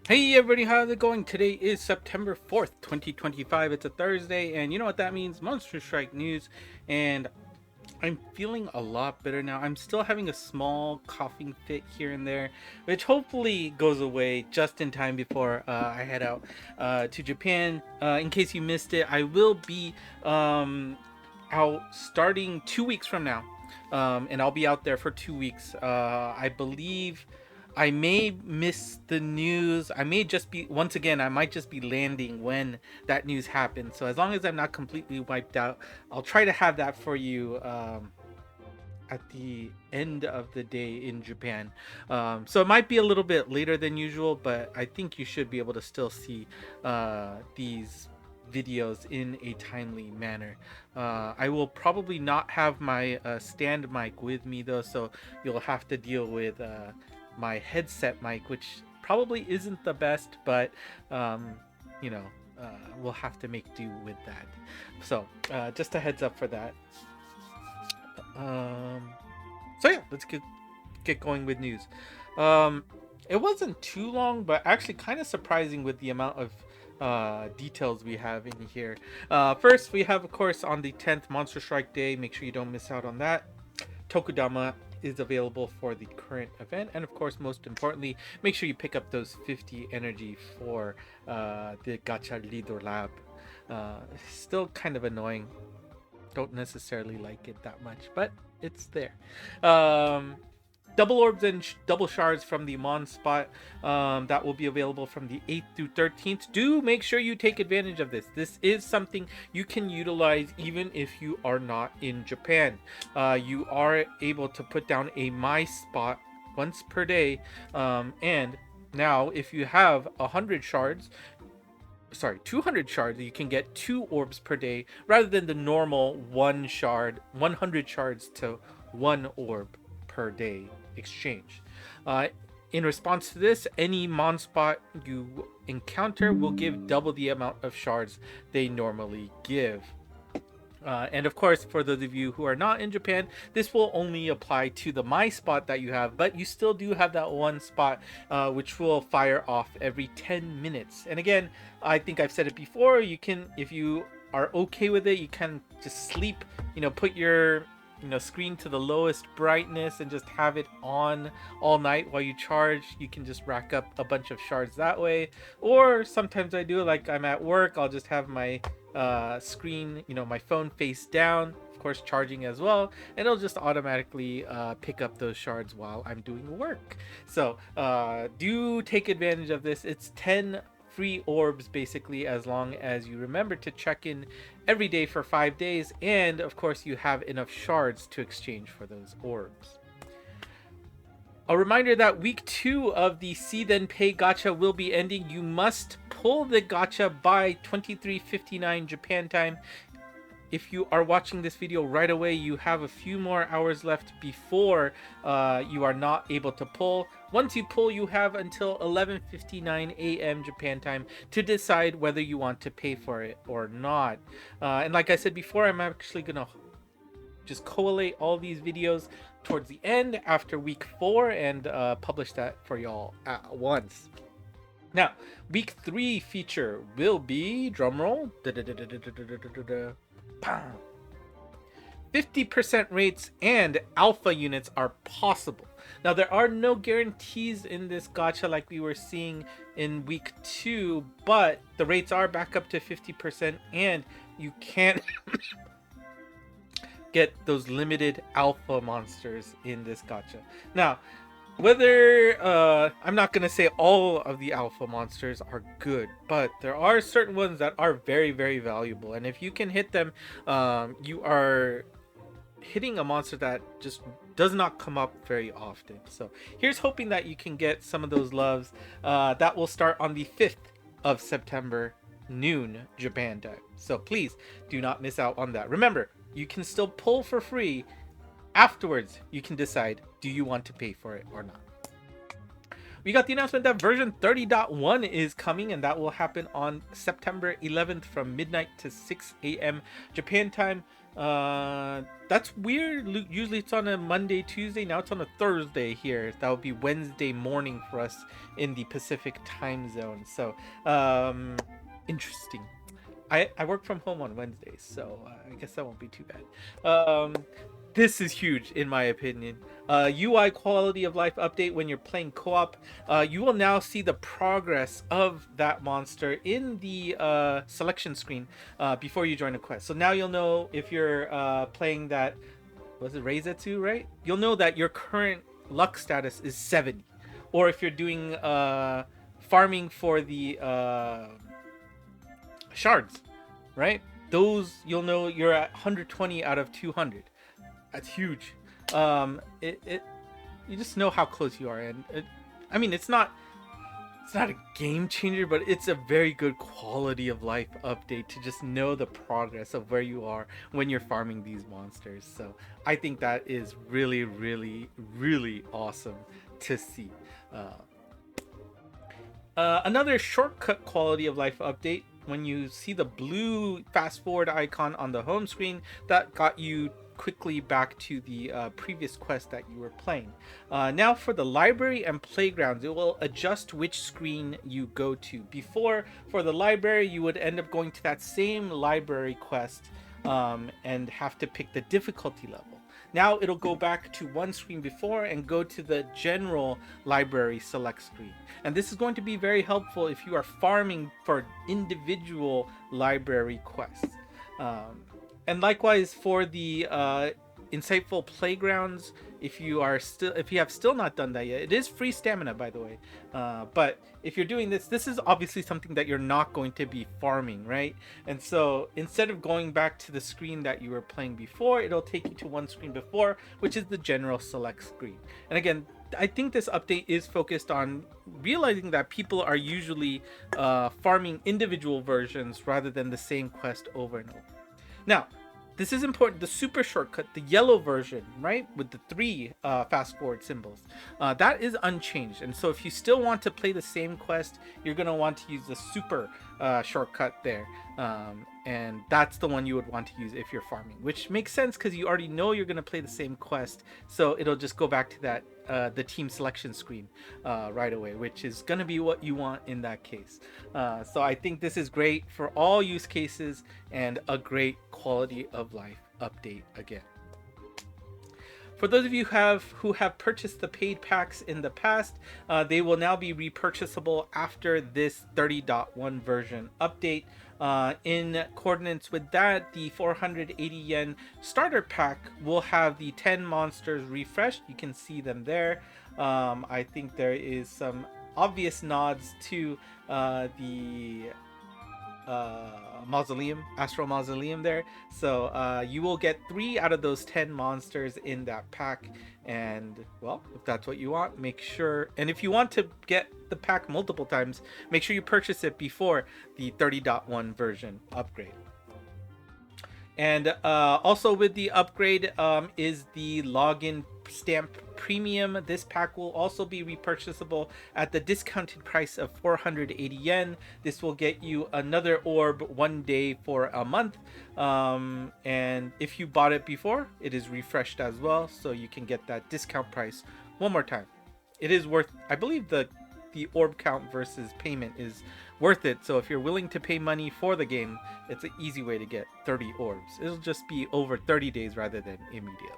Hey everybody, how's it going? Today is September 4th, 2025. It's a Thursday, and you know what that means? Monster Strike news, and I'm feeling a lot better now. I'm still having a small coughing fit here and there, which hopefully goes away just in time before I head out to Japan. In case you missed it, I will be out starting 2 weeks from now, and I'll be out there for 2 weeks. I believe I may miss the news. I may just be, once again, I might just be landing when that news happens. So as long as I'm not completely wiped out, I'll try to have that for you at the end of the day in Japan. So it might be a little bit later than usual, but I think you should be able to still see these videos in a timely manner. I will probably not have my stand mic with me though, so you'll have to deal with my headset mic, which probably isn't the best, but you know, we'll have to make do with that. So just a heads up for that. Um, so yeah, let's get going with news. Um, it wasn't too long, but actually kind of surprising with the amount of details we have in here. First, we have, of course, on the 10th Monster Strike Day. Make sure you don't miss out on that. Tokudama is available for the current event, and of course, most importantly, make sure you pick up those 50 energy for the gacha leader lab. Still kind of annoying. Don't necessarily like it that much, but it's there. Um, Double orbs and double shards from the Monst spot that will be available from the 8th through 13th. Do make sure you take advantage of this. This is something you can utilize even if you are not in Japan. You are able to put down a My spot once per day, and now if you have 100 shards, 200 shards, you can get 2 orbs per day rather than the normal 100 shards to 1 orb per day exchange. uh, in response to this, any mon spot you encounter will give double the amount of shards they normally give. And of course, for those of you who are not in Japan, this will only apply to the My spot that you have, but you still do have that one spot which will fire off every 10 minutes. And again, I think I've said it before, you can, if you are okay with it, you can just sleep, put your screen to the lowest brightness and just have it on all night while you charge. You can just rack up a bunch of shards that way. Or sometimes I do, like I'm at work, I'll just have my screen, my phone face down, of course charging as well, and it'll just automatically pick up those shards while I'm doing work. So do take advantage of this. It's 10 free orbs basically, as long as you remember to check in every day for 5 days, and of course you have enough shards to exchange for those orbs. A reminder that week 2 of the See Then Pay gacha will be ending. You must pull the gacha by 23:59 Japan time. If you are watching this video right away, you have a few more hours left before you are not able to pull. Once you pull, you have until 11:59 a.m. Japan time to decide whether you want to pay for it or not. And like I said before, I'm actually going to just collate all these videos towards the end after week 4 and publish that for y'all at once. Now, week 3 feature will be, drumroll, 50% rates and alpha units are possible. Now, there are no guarantees in this gacha like we were seeing in week 2, but the rates are back up to 50%, and you can get those limited alpha monsters in this gacha. Now, whether I'm not gonna say all of the alpha monsters are good, but there are certain ones that are very, very valuable, and if you can hit them, you are hitting a monster that just does not come up very often. So here's hoping that you can get some of those loves. That will start on the 5th of September, noon Japan time. So please do not miss out on that. Remember, you can still pull for free. Afterwards, you can decide, do you want to pay for it or not. We got the announcement that version 30.1 is coming, and that will happen on September 11th from midnight to 6 a.m. Japan time. That's weird. Usually it's on a Monday, Tuesday. Now it's on a Thursday here. That would be Wednesday morning for us in the Pacific time zone. So, interesting. I work from home on Wednesdays, so I guess that won't be too bad. This is huge in my opinion. UI quality of life update when you're playing co-op. You will now see the progress of that monster in the selection screen before you join a quest. So now you'll know if you're playing that, was it Reizetsu, right? You'll know that your current luck status is 70. Or if you're doing farming for the shards, right? Those you'll know you're at 120 out of 200. That's huge. It you just know how close you are, and I mean it's not a game changer, but it's a very good quality of life update to just know the progress of where you are when you're farming these monsters. So I think that is really, really, really awesome to see. Another shortcut quality of life update, when you see the blue fast forward icon on the home screen, that got you quickly back to the previous quest that you were playing. Now for the library and playgrounds, it will adjust which screen you go to. Before, for the library, you would end up going to that same library quest and have to pick the difficulty level. Now it'll go back to one screen before and go to the general library select screen. And this is going to be very helpful if you are farming for individual library quests. And likewise for the insightful playgrounds, if you have still not done that yet, it is free stamina, by the way. But if you're doing this is obviously something that you're not going to be farming, right? And so instead of going back to the screen that you were playing before, it'll take you to one screen before, which is the general select screen. And again, I think this update is focused on realizing that people are usually farming individual versions rather than the same quest over and over. Now, this is important. The super shortcut, the yellow version, right, with the 3 fast forward symbols, that is unchanged. And so if you still want to play the same quest, you're going to want to use the super shortcut there. And that's the one you would want to use if you're farming, which makes sense because you already know you're going to play the same quest. So it'll just go back to that the team selection screen right away, which is going to be what you want in that case. So I think this is great for all use cases and a great quality of life update again. For those of you who have purchased the paid packs in the past, they will now be repurchasable after this 30.1 version update. In coordinates with that, the 480 yen starter pack will have the 10 monsters refreshed. You can see them there. I think there is some obvious nods to the astral mausoleum there. So you will get 3 out of those 10 monsters in that pack. And well, if that's what you want, make sure, and if you want to get the pack multiple times, make sure you purchase it before the 30.1 version upgrade. And also with the upgrade is the login stamp premium. This pack will also be repurchasable at the discounted price of 480 yen. This will get you another orb 1 day for a month. And if you bought it before, it is refreshed as well, so you can get that discount price one more time. It is worth, I believe the orb count versus payment is worth it. So if you're willing to pay money for the game, it's an easy way to get 30 orbs. It'll just be over 30 days rather than immediately.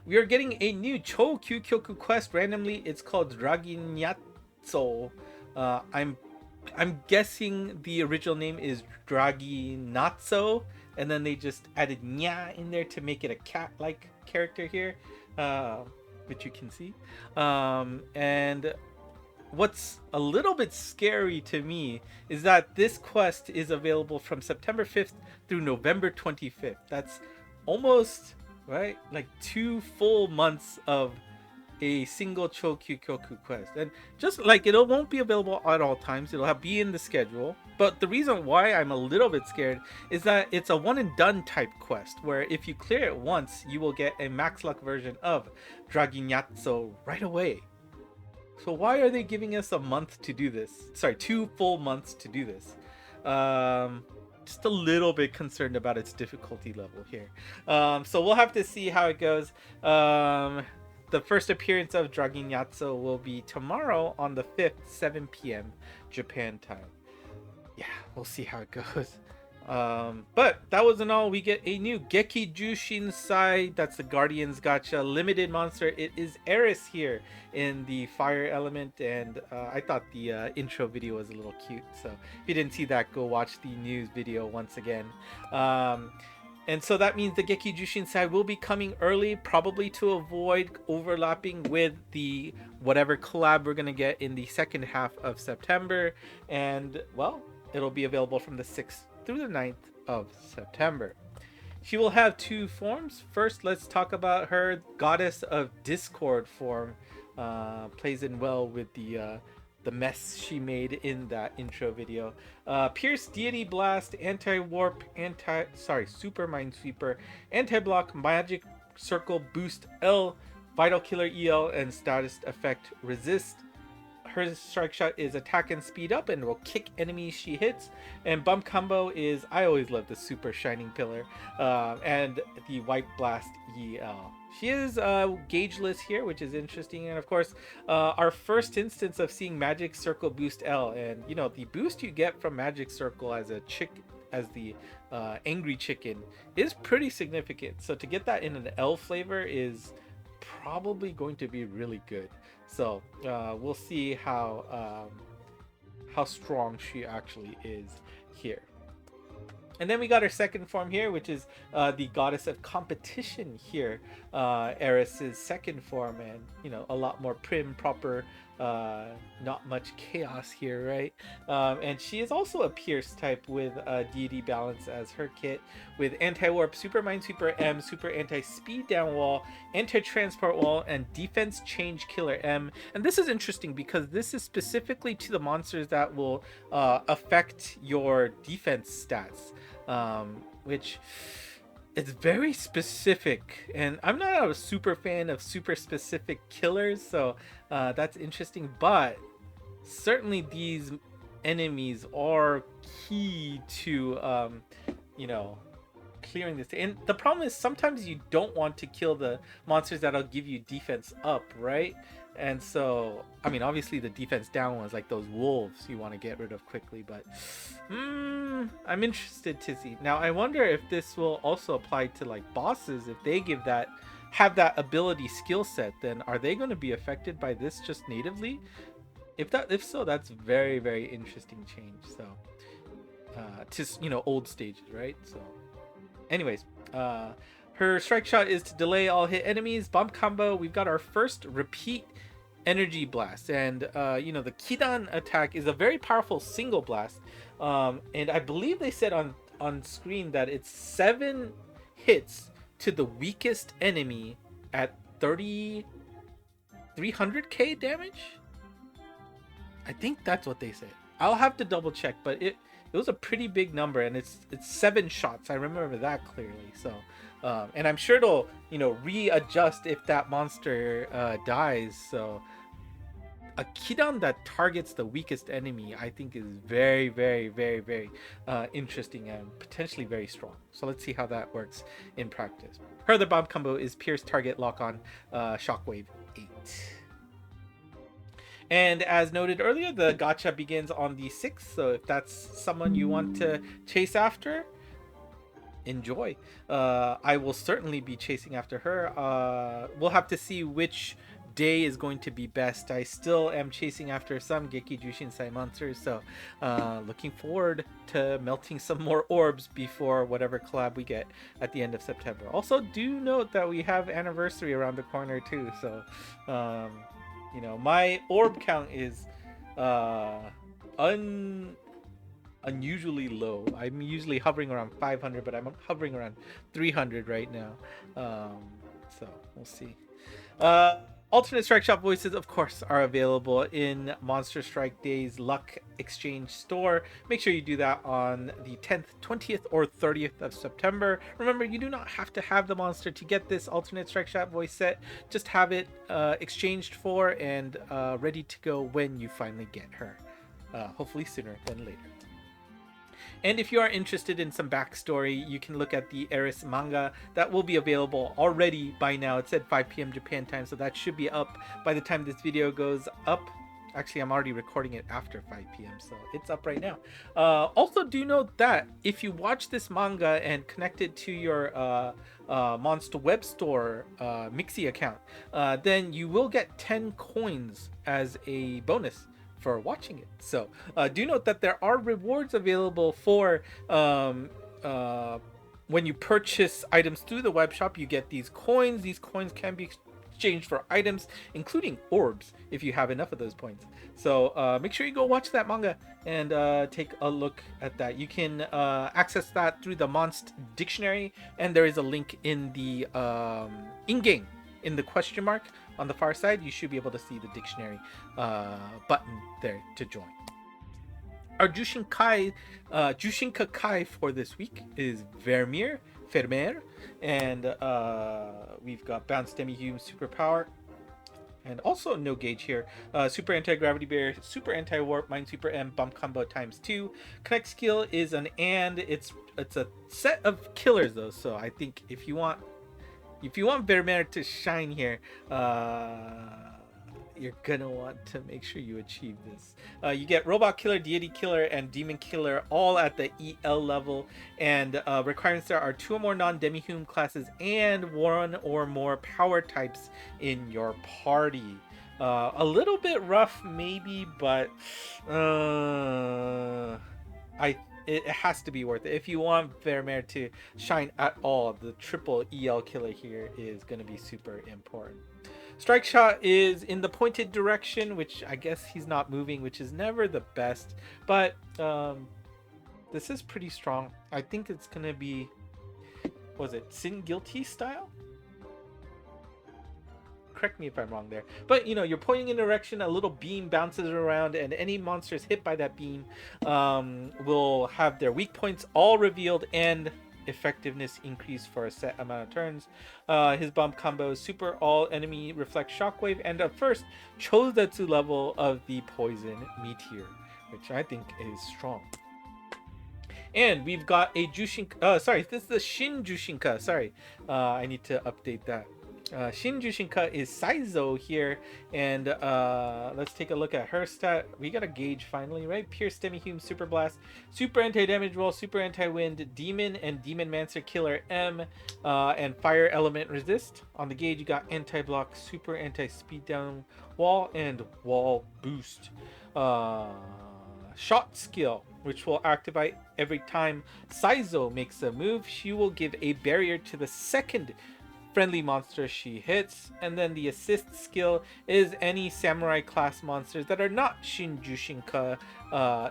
We are getting a new Cho Kyukyoku quest randomly. It's called Draginyatso. I'm guessing the original name is Draginatso, and then they just added nya in there to make it a cat-like character here, which you can see. And what's a little bit scary to me is that this quest is available from September 5th through November 25th. That's almost, right, like 2 full months of a single Chokyukyoku quest. And just like it won't be available at all times, it'll be in the schedule. But the reason why I'm a little bit scared is that it's a one and done type quest, where if you clear it once, you will get a max luck version of Draginyatso right away. So why are they giving us a month to do this? Sorry, 2 full months to do this. just a little bit concerned about its difficulty level here. So we'll have to see how it goes. The first appearance of Dragon Yatso will be tomorrow on the 5th, 7 p.m. Japan time. Yeah, we'll see how it goes. But that wasn't all. We get a new Geki Jushin Sai, that's the Guardians Gacha limited monster. It is Eris here in the fire element, and I thought the intro video was a little cute. So if you didn't see that, go watch the news video once again. And so that means the Geki Jushin Sai will be coming early, probably to avoid overlapping with the whatever collab we're going to get in the second half of September. And, well, it'll be available from the 6th through the 9th of September. She will have 2 forms. First, let's talk about her Goddess of Discord form. Plays in well with the mess she made in that intro video. Pierce, Deity Blast, Anti-Warp, Super Minesweeper, Anti-Block, Magic Circle, Boost L, Vital Killer EL, and Status Effect Resist. Her strike shot is attack and speed up and will kick enemies she hits. And bump combo is, I always love the super shining pillar, and the white blast EL. She is gaugeless here, which is interesting. And of course, our first instance of seeing Magic Circle Boost L, and you know, the boost you get from Magic Circle as the angry chicken is pretty significant. So to get that in an L flavor is probably going to be really good. So we'll see how strong she actually is here. And then we got our second form here, which is the Goddess of Competition here, Eris's second form, and you know, a lot more prim, proper, not much chaos here, right? And she is also a Pierce type with Deity Balance as her kit, with Anti-Warp, Super Minesweeper M, Super Anti-Speed Down Wall, Anti-Transport Wall, and Defense Change Killer M. And this is interesting because this is specifically to the monsters that will affect your defense stats, which it's very specific, and I'm not a super fan of super specific killers, so that's interesting. But certainly these enemies are key to you know, clearing this. And the problem is sometimes you don't want to kill the monsters that'll give you defense up, right? And so, I mean, obviously the defense down ones, like those wolves, you want to get rid of quickly, but I'm interested to see. Now, I wonder if this will also apply to like bosses. If they have that ability skill set, then are they going to be affected by this just natively? If so, that's very, very interesting change. So, to, you know, old stages, right? So, anyways, her strike shot is to delay all hit enemies. Bump combo, we've got our first repeat energy blast, and you know, the Kidan attack is a very powerful single blast, and I believe they said on screen that it's 7 hits to the weakest enemy at 300k damage. I think that's what they said. I'll have to double check, but it was a pretty big number, and it's 7 shots. I remember that clearly. So and I'm sure it'll, you know, readjust if that monster dies. So a Kidan that targets the weakest enemy, I think, is very, very, very, very interesting and potentially very strong. So let's see how that works in practice. Her other bomb combo is Pierce, Target, Lock On, Shockwave 8. And as noted earlier, the gacha begins on the 6th. So if that's someone you want to chase after, enjoy. I will certainly be chasing after her. We'll have to see which day is going to be best. I still am chasing after some Geki Jushin Sai monsters, so looking forward to melting some more orbs before whatever collab we get at the end of September. Also, do note that we have anniversary around the corner too, so you know, my orb count is unusually low. I'm usually hovering around 500, but I'm hovering around 300 right now. So we'll see. Alternate Strike Shop voices, of course, are available in Monster Strike Day's Luck Exchange store. Make sure you do that on the 10th, 20th, or 30th of September. Remember, you do not have to have the monster to get this Alternate Strike Shop voice set. Just have it exchanged for and ready to go when you finally get her. Hopefully sooner than later. And if you are interested in some backstory, you can look at the Eris manga that will be available already by now. It said 5 p.m. Japan time, so that should be up by the time this video goes up. Actually, I'm already recording it after 5 p.m., so it's up right now. Also, do note that if you watch this manga and connect it to your Monst web store Mixi account, then you will get 10 coins as a bonus for watching it. So do note that there are rewards available for when you purchase items through the web shop. You get these coins. These coins can be exchanged for items, including orbs, if you have enough of those points. So make sure you go watch that manga and take a look at that. You can access that through the Monst dictionary, and there is a link in the in-game, in the question mark on the far side. You should be able to see the dictionary button there to join. Our Jushinka Kai for this week is Vermeer, and we've got Bounce Demi-Hume Superpower, and also no gauge here. Super Anti-Gravity Barrier, Super Anti-Warp, Mind Super M, Bump Combo ×2. Connect skill is an and. It's a set of killers though, so I think if you want Vermeer to shine here, you're gonna want to make sure you achieve this. You get Robot Killer, Deity Killer, and Demon Killer all at the EL level, and requirements there are 2 or more non-Demi-Hume classes and 1 or more power types in your party. A little bit rough maybe, but it has to be worth it. If you want Vermeer to shine at all, the triple EL killer here is going to be super important. Strike Shot is in the pointed direction, which I guess he's not moving, which is never the best. But this is pretty strong. I think it's going to be, was it Sin Guilty style? Correct me if I'm wrong there. But, you know, you're pointing in a direction, a little beam bounces around, and any monsters hit by that beam will have their weak points all revealed and effectiveness increased for a set amount of turns. His bomb combo is super all enemy reflect shockwave, and a first Chozetsu level of the poison meteor, which I think is strong. And we've got a Jushinka, sorry, this is the Shin Jushinka, sorry, I need to update that. Shin Jushinka is Saizo here, and let's take a look at her stat. We got a gauge finally, right? Pierce, Demi-Hume, Super Blast, Super Anti-Damage Roll, Super Anti-Wind, Demon, and Demon Mancer Killer M, and Fire Element Resist. On the gauge, you got Anti-Block, Super Anti-Speed Down Wall, and Wall Boost. Shot skill, which will activate every time Saizo makes a move. She will give a barrier to the second friendly monster she hits. And then the assist skill is any samurai class monsters that are not Shin Jushinka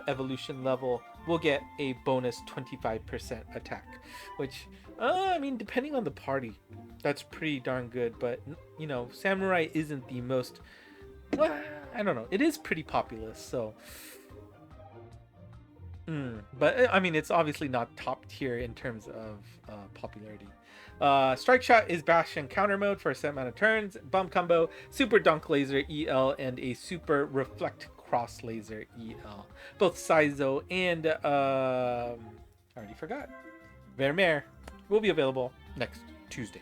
evolution level will get a bonus 25% attack, which I mean, depending on the party, that's pretty darn good. But you know, samurai isn't the most, well, I don't know, it is pretty populous, so but I mean, it's obviously not top tier in terms of popularity. Strike Shot is bash and counter mode for a set amount of turns. Bump combo, Super Dunk Laser EL, and a Super Reflect Cross Laser EL. Both Saizo and I already forgot, Vermeer will be available next Tuesday.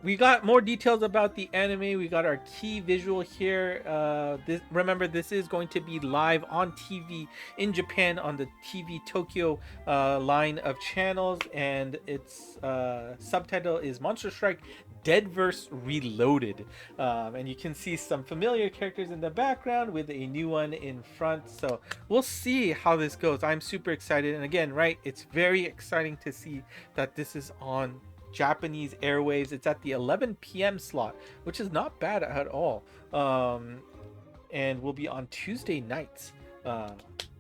We got more details about the anime. We got our key visual here. Remember, this is going to be live on TV in Japan on the TV Tokyo line of channels, and its subtitle is Monster Strike Deadverse Reloaded. And you can see some familiar characters in the background with a new one in front, so we'll see how this goes. I'm super excited, and again, right, it's very exciting to see that this is on Japanese airwaves. It's at the 11 p.m. slot, which is not bad at all, and will be on Tuesday nights.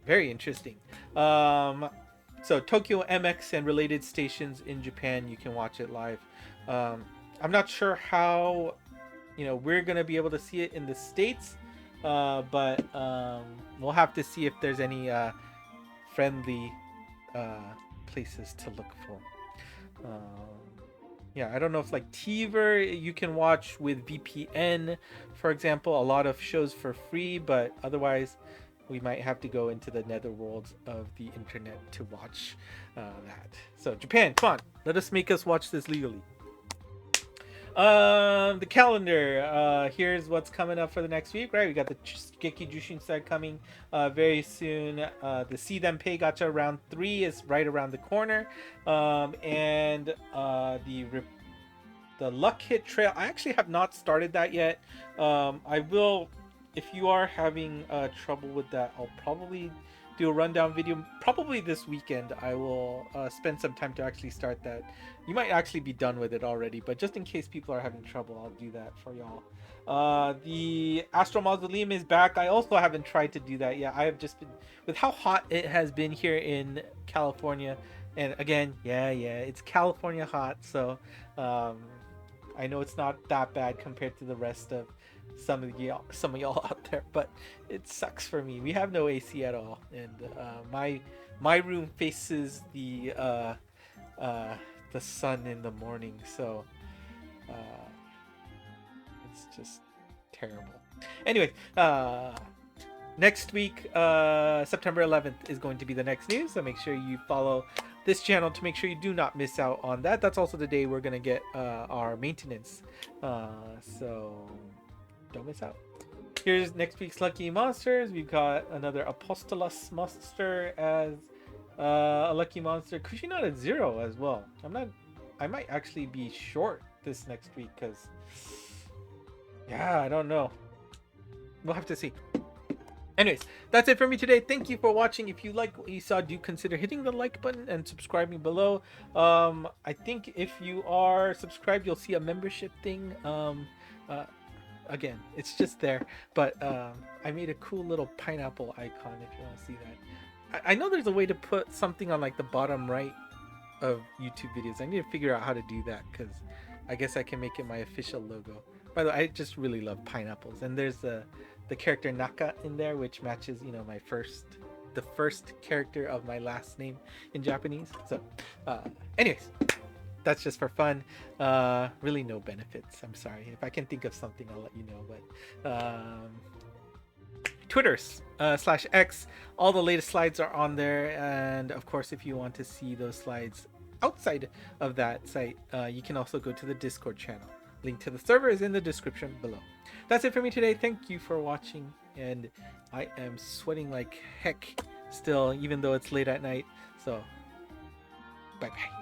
Very interesting. So Tokyo MX and related stations in Japan, you can watch it live. I'm not sure how, you know, we're gonna be able to see it in the States, but we'll have to see if there's any friendly places to look for. Yeah, I don't know if like TVer you can watch with VPN, for example, a lot of shows for free, but otherwise we might have to go into the netherworlds of the internet to watch that. So Japan, come on, let us make us watch this legally. The calendar. Here's what's coming up for the next week. Right, we got the Shigeki Jushin side coming very soon. The See Them Pay Gacha round 3 is right around the corner, and the Luck Hit Trail. I actually have not started that yet. I will. If you are having trouble with that, I'll probably do a rundown video probably this weekend. I will spend some time to actually start that. You might actually be done with it already, but just in case people are having trouble, I'll do that for y'all. The Astral Mausoleum is back. I also haven't tried to do that yet. I have just been, with how hot it has been here in California, and again, it's California hot, so I know it's not that bad compared to the rest of some of y'all out there, but it sucks for me. We have no AC at all, and my room faces the sun in the morning, so it's just terrible. Anyway, next week, September 11th is going to be the next news, so make sure you follow this channel to make sure you do not miss out on that. That's also the day we're gonna get our maintenance, so don't miss out. Here's next week's lucky monsters. We've got another Apostolos monster as a lucky monster. Kushina at 0 as well. I might actually be short this next week because I don't know. We'll have to see. Anyways, that's it for me today. Thank you for watching. If you like what you saw, do consider hitting the like button and subscribing below. I think if you are subscribed, you'll see a membership thing. Again, it's just there, but I made a cool little pineapple icon if you want to see that. I know there's a way to put something on like the bottom right of YouTube videos. I need to figure out how to do that because I guess I can make it my official logo. By the way, I just really love pineapples, and there's the character Naka in there, which matches, you know, the first character of my last name in Japanese. So anyways, that's just for fun. Really no benefits. I'm sorry. If I can think of something, I'll let you know. But Twitter /X, all the latest slides are on there, and of course, if you want to see those slides outside of that site, you can also go to the Discord channel. Link to the server is in the description below. That's it for me today. Thank you for watching, and I am sweating like heck still, even though it's late at night. So bye bye.